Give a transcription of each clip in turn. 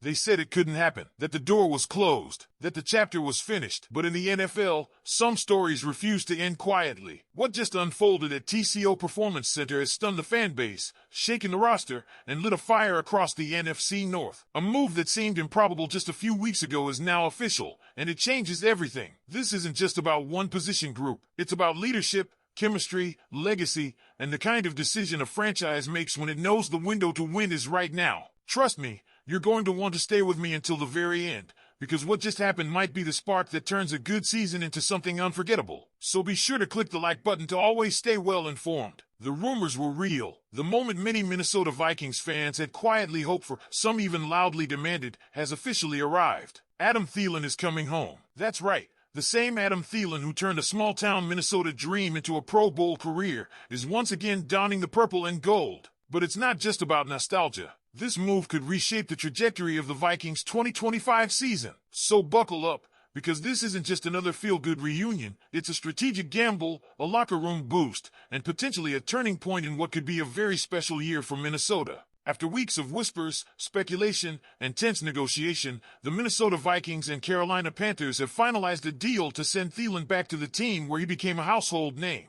They said it couldn't happen, that the door was closed, that the chapter was finished. But in the NFL, some stories refuse to end quietly. What just unfolded at TCO Performance Center has stunned the fan base, shaken the roster, and lit a fire across the NFC North. A move that seemed improbable just a few weeks ago is now official, and it changes everything. This isn't just about one position group. It's about leadership, chemistry, legacy, and the kind of decision a franchise makes when it knows the window to win is right now. Trust me, you're going to want to stay with me until the very end, because what just happened might be the spark that turns a good season into something unforgettable. So be sure to click the like button to always stay well informed. The rumors were real. The moment many Minnesota Vikings fans had quietly hoped for, some even loudly demanded, has officially arrived. Adam Thielen is coming home. That's right. The same Adam Thielen who turned a small-town Minnesota dream into a Pro Bowl career is once again donning the purple and gold. But it's not just about nostalgia. This move could reshape the trajectory of the Vikings' 2025 season. So buckle up, because this isn't just another feel-good reunion. It's a strategic gamble, a locker room boost, and potentially a turning point in what could be a very special year for Minnesota. After weeks of whispers, speculation, and tense negotiation, the Minnesota Vikings and Carolina Panthers have finalized a deal to send Thielen back to the team where he became a household name.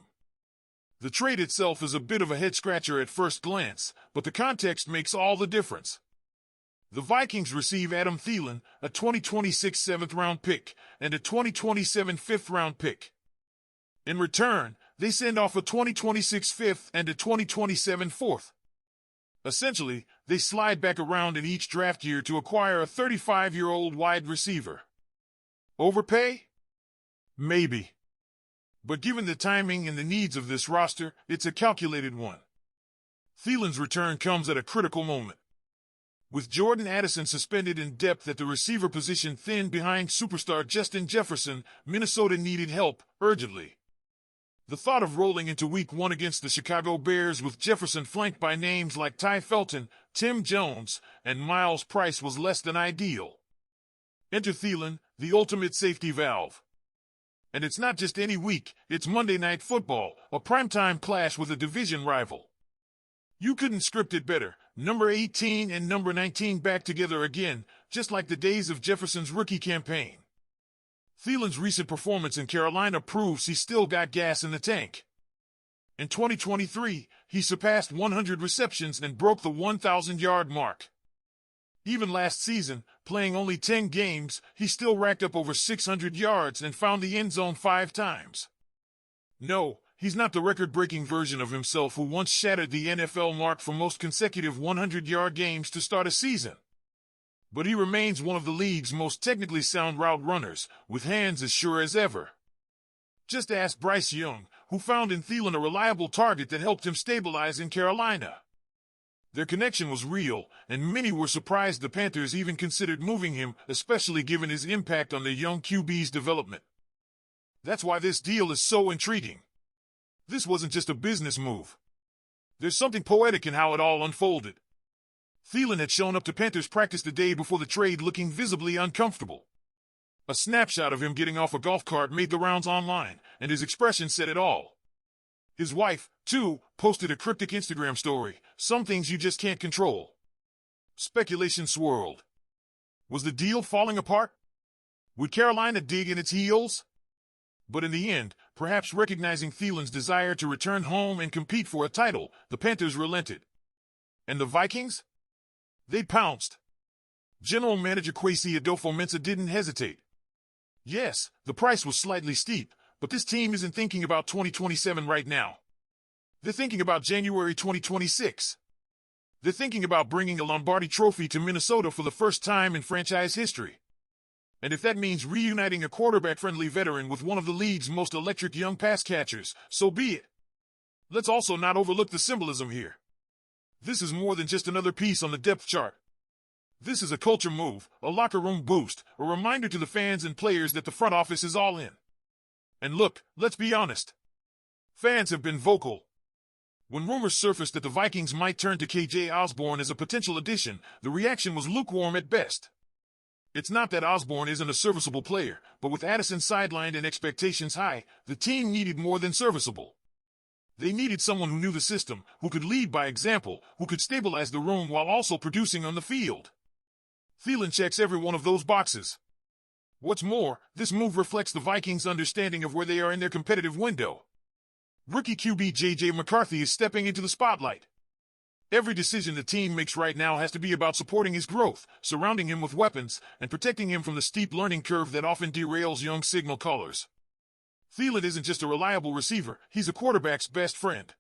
The trade itself is a bit of a head-scratcher at first glance, but the context makes all the difference. The Vikings receive Adam Thielen, a 2026 7th-round pick, and a 2027 5th-round pick. In return, they send off a 2026 5th and a 2027 4th. Essentially, they slide back around in each draft year to acquire a 35-year-old wide receiver. Overpay? Maybe. But given the timing and the needs of this roster, it's a calculated one. Thielen's return comes at a critical moment. With Jordan Addison suspended in depth at the receiver position thin behind superstar Justin Jefferson, Minnesota needed help, urgently. The thought of rolling into Week 1 against the Chicago Bears with Jefferson flanked by names like Ty Felton, Tim Jones, and Miles Price was less than ideal. Enter Thielen, the ultimate safety valve. And it's not just any week, it's Monday Night Football, a primetime clash with a division rival. You couldn't script it better. Number 18 and number 19 back together again, just like the days of Jefferson's rookie campaign. Thielen's recent performance in Carolina proves he still got gas in the tank. In 2023, he surpassed 100 receptions and broke the 1,000-yard mark. Even last season, playing only 10 games, he still racked up over 600 yards and found the end zone 5 times. No, he's not the record-breaking version of himself who once shattered the NFL mark for most consecutive 100-yard games to start a season. But he remains one of the league's most technically sound route runners, with hands as sure as ever. Just ask Bryce Young, who found in Thielen a reliable target that helped him stabilize in Carolina. Their connection was real, and many were surprised the Panthers even considered moving him, especially given his impact on the young QB's development. That's why this deal is so intriguing. This wasn't just a business move. There's something poetic in how it all unfolded. Thielen had shown up to Panthers practice the day before the trade looking visibly uncomfortable. A snapshot of him getting off a golf cart made the rounds online, and his expression said it all. His wife, too, posted a cryptic Instagram story, some things you just can't control. Speculation swirled. Was the deal falling apart? Would Carolina dig in its heels? But in the end, perhaps recognizing Thielen's desire to return home and compete for a title, the Panthers relented. And the Vikings? They pounced. General Manager Kwesi Adofo-Mensah didn't hesitate. Yes, the price was slightly steep, but this team isn't thinking about 2027 right now. They're thinking about January 2026. They're thinking about bringing a Lombardi Trophy to Minnesota for the first time in franchise history. And if that means reuniting a quarterback-friendly veteran with one of the league's most electric young pass catchers, so be it. Let's also not overlook the symbolism here. This is more than just another piece on the depth chart. This is a culture move, a locker room boost, a reminder to the fans and players that the front office is all in. And look, let's be honest. Fans have been vocal. When rumors surfaced that the Vikings might turn to KJ Osborne as a potential addition, the reaction was lukewarm at best. It's not that Osborne isn't a serviceable player, but with Addison sidelined and expectations high, the team needed more than serviceable. They needed someone who knew the system, who could lead by example, who could stabilize the room while also producing on the field. Thielen checks every one of those boxes. What's more, this move reflects the Vikings' understanding of where they are in their competitive window. Rookie QB J.J. McCarthy is stepping into the spotlight. Every decision the team makes right now has to be about supporting his growth, surrounding him with weapons, and protecting him from the steep learning curve that often derails young signal callers. Thielen isn't just a reliable receiver, he's a quarterback's best friend.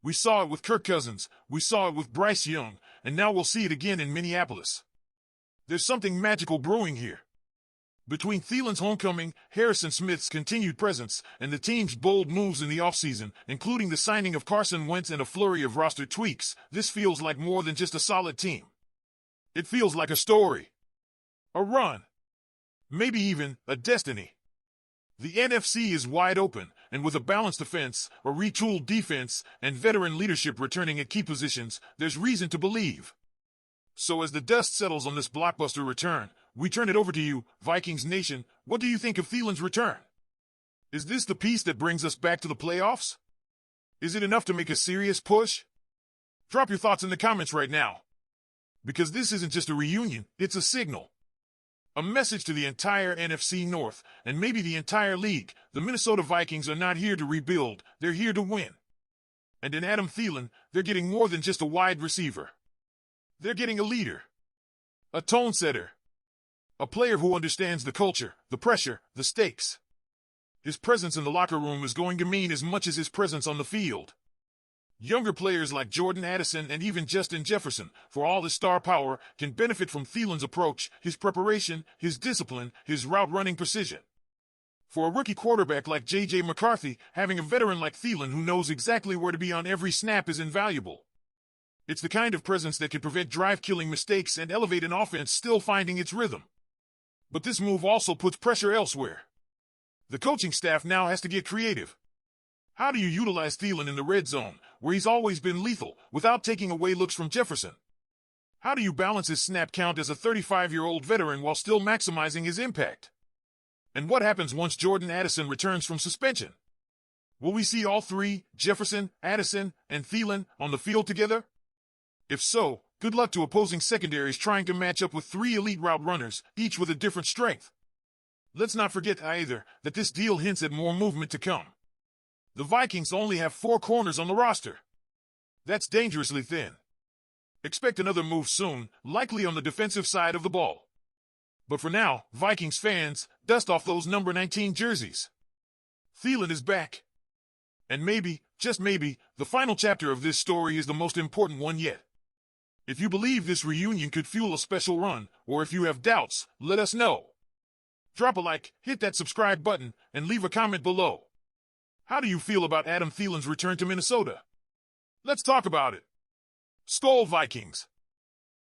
We saw it with Kirk Cousins, we saw it with Bryce Young, and now we'll see it again in Minneapolis. There's something magical brewing here. Between Thielen's homecoming, Harrison Smith's continued presence, and the team's bold moves in the offseason, including the signing of Carson Wentz and a flurry of roster tweaks, this feels like more than just a solid team. It feels like a story. A run. Maybe even a destiny. The NFC is wide open, and with a balanced offense, a retooled defense, and veteran leadership returning at key positions, there's reason to believe. So as the dust settles on this blockbuster return, we turn it over to you, Vikings Nation. What do you think of Thielen's return? Is this the piece that brings us back to the playoffs? Is it enough to make a serious push? Drop your thoughts in the comments right now. Because this isn't just a reunion, it's a signal. A message to the entire NFC North, and maybe the entire league. The Minnesota Vikings are not here to rebuild, they're here to win. And in Adam Thielen, they're getting more than just a wide receiver. They're getting a leader. A tone setter. A player who understands the culture, the pressure, the stakes. His presence in the locker room is going to mean as much as his presence on the field. Younger players like Jordan Addison and even Justin Jefferson, for all his star power, can benefit from Thielen's approach, his preparation, his discipline, his route-running precision. For a rookie quarterback like J.J. McCarthy, having a veteran like Thielen who knows exactly where to be on every snap is invaluable. It's the kind of presence that can prevent drive-killing mistakes and elevate an offense still finding its rhythm. But this move also puts pressure elsewhere. The coaching staff now has to get creative. How do you utilize Thielen in the red zone, where he's always been lethal, without taking away looks from Jefferson? How do you balance his snap count as a 35-year-old veteran while still maximizing his impact? And what happens once Jordan Addison returns from suspension? Will we see all three, Jefferson, Addison, and Thielen, on the field together? If so, good luck to opposing secondaries trying to match up with three elite route runners, each with a different strength. Let's not forget either that this deal hints at more movement to come. The Vikings only have 4 corners on the roster. That's dangerously thin. Expect another move soon, likely on the defensive side of the ball. But for now, Vikings fans, dust off those number 19 jerseys. Thielen is back. And maybe, just maybe, the final chapter of this story is the most important one yet. If you believe this reunion could fuel a special run, or if you have doubts, let us know. Drop a like, hit that subscribe button, and leave a comment below. How do you feel about Adam Thielen's return to Minnesota? Let's talk about it. SKOL Vikings.